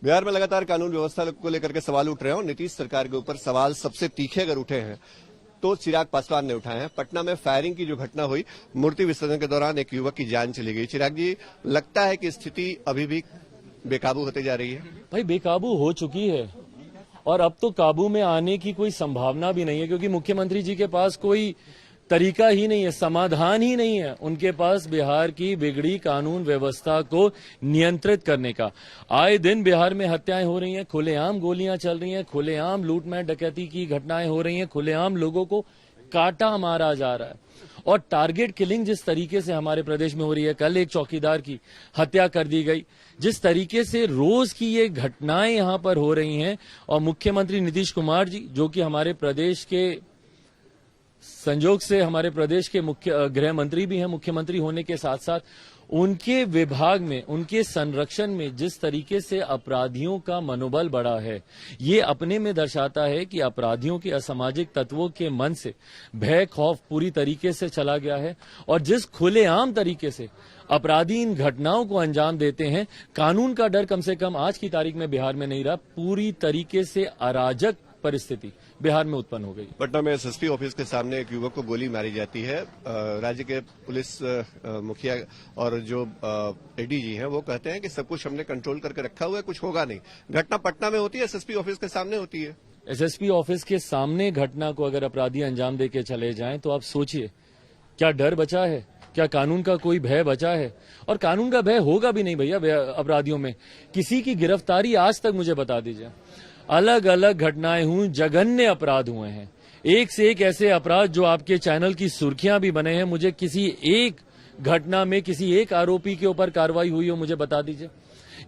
बिहार में लगातार कानून व्यवस्था को लेकर के सवाल उठ रहे हैं और नीतीश सरकार के ऊपर सवाल सबसे तीखे अगर उठे हैं तो चिराग पासवान ने उठाए हैं। पटना में फायरिंग की जो घटना हुई, मूर्ति विसर्जन के दौरान एक युवक की जान चली गई। चिराग जी, लगता है कि स्थिति अभी भी बेकाबू होते जा रही है? भाई बेकाबू हो चुकी है और अब तो काबू में आने की कोई संभावना भी नहीं है, क्योंकि मुख्यमंत्री जी के पास कोई तरीका ही नहीं है, समाधान ही नहीं है उनके पास बिहार की बिगड़ी कानून व्यवस्था को नियंत्रित करने का। आए दिन बिहार में हत्याएं हो रही हैं, खुलेआम गोलियां चल रही हैं, खुलेआम लूटमार डकैती की घटनाएं हो रही हैं, खुलेआम लोगों को काटा मारा जा रहा है और टारगेट किलिंग जिस तरीके से हमारे प्रदेश में हो रही है, कल एक चौकीदार की हत्या कर दी गई, जिस तरीके से रोज की ये घटनाएं यहां पर हो रही हैं और मुख्यमंत्री नीतीश कुमार जी, जो कि हमारे प्रदेश के संजोग से हमारे प्रदेश के मुख्य गृह मंत्री भी हैं, मुख्यमंत्री होने के साथ साथ उनके विभाग में, उनके संरक्षण में जिस तरीके से अपराधियों का मनोबल बढ़ा है, ये अपने में दर्शाता है कि अपराधियों के असामाजिक तत्वों के मन से भय खौफ पूरी तरीके से चला गया है और जिस खुलेआम तरीके से अपराधी इन घटनाओं को अंजाम देते हैं, कानून का डर कम से कम आज की तारीख में बिहार में नहीं रहा। पूरी तरीके से अराजक परिस्थिति बिहार में उत्पन्न हो गई। पटना में एसएसपी ऑफिस के सामने एक युवक को गोली मारी जाती है। राज्य के पुलिस मुखिया और जो एडीजी हैं वो कहते हैं कि सब कुछ हमने कंट्रोल करके रखा हुआ है, कुछ होगा नहीं। घटना पटना में होती है, एसएसपी ऑफिस के सामने होती है। एसएसपी ऑफिस के सामने घटना को अगर अपराधी अंजाम देके चले जाएं तो आप सोचिए क्या डर बचा है, क्या कानून का कोई भय बचा है? और कानून का भय होगा भी नहीं भैया अपराधियों में। किसी की गिरफ्तारी आज तक मुझे बता दीजिए। अलग अलग घटनाएं हुई, जघन्य अपराध हुए हैं, एक से एक ऐसे अपराध जो आपके चैनल की सुर्खियां भी बने हैं। मुझे किसी एक घटना में किसी एक आरोपी के ऊपर कार्रवाई हुई हो मुझे बता दीजिए।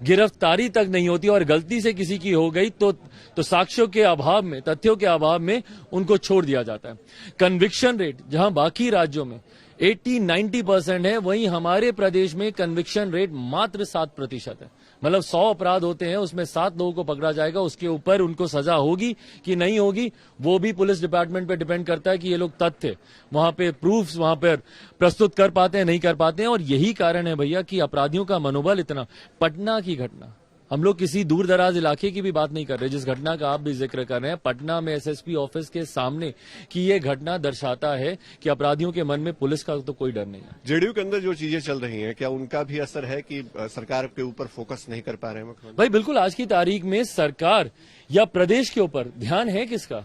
गिरफ्तारी तक नहीं होती और गलती से किसी की हो गई तो साक्ष्यों के अभाव में, तथ्यों के अभाव में उनको छोड़ दिया जाता है। कन्विक्शन रेट जहां बाकी राज्यों में 80-90% है, वहीं हमारे प्रदेश में कन्विक्शन रेट मात्र 7% है। मतलब 100 अपराध होते हैं, उसमें 7 लोगों को पकड़ा जाएगा। उसके ऊपर उनको सजा होगी कि नहीं होगी वो भी पुलिस डिपार्टमेंट पे डिपेंड करता है कि ये लोग तथ्य वहां पे प्रूफ्स वहां पर प्रस्तुत कर पाते हैं नहीं कर पाते हैं। और यही कारण है भैया कि अपराधियों का मनोबल इतना। पटना की घटना, हम लोग किसी दूर दराज इलाके की भी बात नहीं कर रहे, जिस घटना का आप भी जिक्र कर रहे हैं, पटना में एसएसपी ऑफिस के सामने की ये घटना दर्शाता है कि अपराधियों के मन में पुलिस का तो कोई डर नहीं है। जेडीयू के अंदर जो चीजें चल रही हैं, क्या उनका भी असर है कि सरकार के ऊपर फोकस नहीं कर पा रहे हैं? भाई बिल्कुल, आज की तारीख में सरकार या प्रदेश के ऊपर ध्यान है किसका?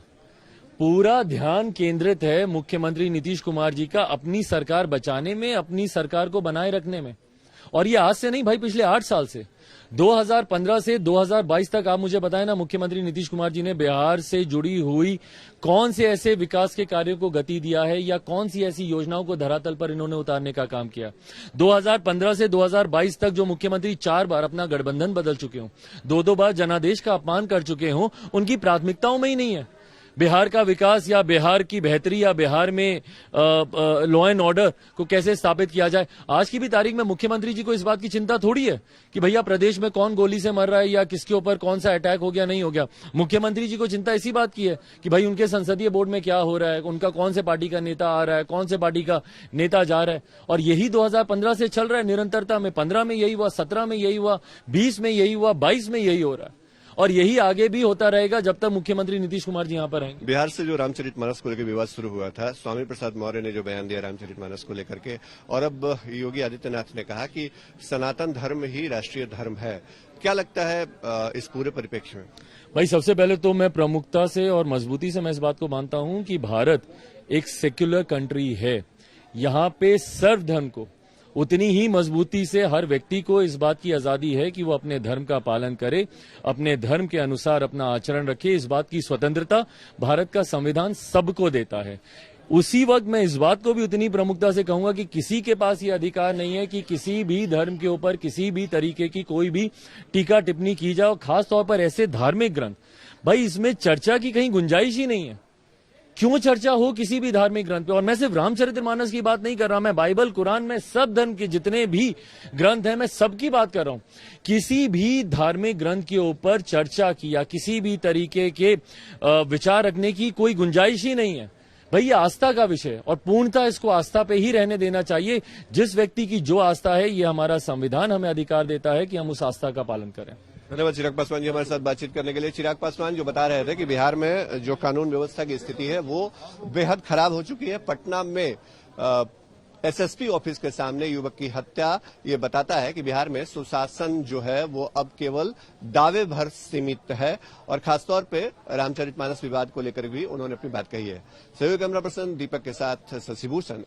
पूरा ध्यान केंद्रित है मुख्यमंत्री नीतीश कुमार जी का अपनी सरकार बचाने में, अपनी सरकार को बनाए रखने में। और ये आज से नहीं भाई, पिछले 8 साल से, 2015 से 2022 तक आप मुझे बताएं ना, मुख्यमंत्री नीतीश कुमार जी ने बिहार से जुड़ी हुई कौन से ऐसे विकास के कार्यों को गति दिया है या कौन सी ऐसी योजनाओं को धरातल पर इन्होंने उतारने का काम किया। 2015 से 2022 तक जो मुख्यमंत्री 4 बार अपना गठबंधन बदल चुके हों, 2-2 बार जनादेश का अपमान कर चुके हों, उनकी प्राथमिकताओं में ही नहीं है बिहार का विकास या बिहार की बेहतरी या बिहार में लॉ एंड ऑर्डर को कैसे स्थापित किया जाए। आज की भी तारीख में मुख्यमंत्री जी को इस बात की चिंता थोड़ी है कि भैया प्रदेश में कौन गोली से मर रहा है या किसके ऊपर कौन सा अटैक हो गया नहीं हो गया। मुख्यमंत्री जी को चिंता इसी बात की है कि भाई उनके संसदीय बोर्ड में क्या हो रहा है, उनका कौन से पार्टी का नेता आ रहा है, कौन से पार्टी का नेता जा रहा है। और यही 2015 से चल रहा है निरंतरता में। 15 में यही हुआ, 17 में यही हुआ, 20 में यही हुआ, 22 में यही हो रहा है और यही आगे भी होता रहेगा जब तक मुख्यमंत्री नीतीश कुमार जी यहां पर रहेंगे। बिहार से जो रामचरितमानस को लेकर विवाद शुरू हुआ था, स्वामी प्रसाद मौर्य ने जो बयान दिया रामचरितमानस को लेकर के, और अब योगी आदित्यनाथ ने कहा कि सनातन धर्म ही राष्ट्रीय धर्म है। क्या लगता है इस पूरे परिप्रेक्ष्य में? भाई सबसे पहले तो मैं प्रमुखता से और मजबूती से मैं इस बात को मानता हूं कि भारत एक सेक्युलर कंट्री है। यहां पे सर्वधर्म को उतनी ही मजबूती से हर व्यक्ति को इस बात की आजादी है कि वो अपने धर्म का पालन करे, अपने धर्म के अनुसार अपना आचरण रखे। इस बात की स्वतंत्रता भारत का संविधान सबको देता है। उसी वक्त मैं इस बात को भी उतनी प्रमुखता से कहूंगा कि किसी के पास ये अधिकार नहीं है कि किसी भी धर्म के ऊपर किसी भी तरीके की कोई भी टीका टिप्पणी की जाए, खासतौर पर ऐसे धार्मिक ग्रंथ। भाई इसमें चर्चा की कहीं गुंजाइश ही नहीं है। क्यों चर्चा हो किसी भी धार्मिक ग्रंथ पे? और मैं सिर्फ रामचरितमानस की बात नहीं कर रहा, मैं बाइबल, कुरान में सब धर्म के जितने भी ग्रंथ हैं मैं सबकी बात कर रहा हूं। किसी भी धार्मिक ग्रंथ के ऊपर चर्चा की या किसी भी तरीके के विचार रखने की कोई गुंजाइश ही नहीं है। भाई ये आस्था का विषय है और पूर्णतः इसको आस्था पे ही रहने देना चाहिए। जिस व्यक्ति की जो आस्था है, ये हमारा संविधान हमें अधिकार देता है कि हम उस आस्था का पालन करें। धन्यवाद चिराग पासवान जी हमारे साथ बातचीत करने के लिए। चिराग पासवान जो बता रहे थे कि बिहार में जो कानून व्यवस्था की स्थिति है वो बेहद खराब हो चुकी है। पटना में एसएसपी ऑफिस के सामने युवक की हत्या ये बताता है कि बिहार में सुशासन जो है वो अब केवल दावे भर सीमित है, और खासतौर पे रामचरितमानस विवाद को लेकर भी उन्होंने अपनी बात कही है। सहयोगी कैमरा पर्सन दीपक के साथ शशिभूषण।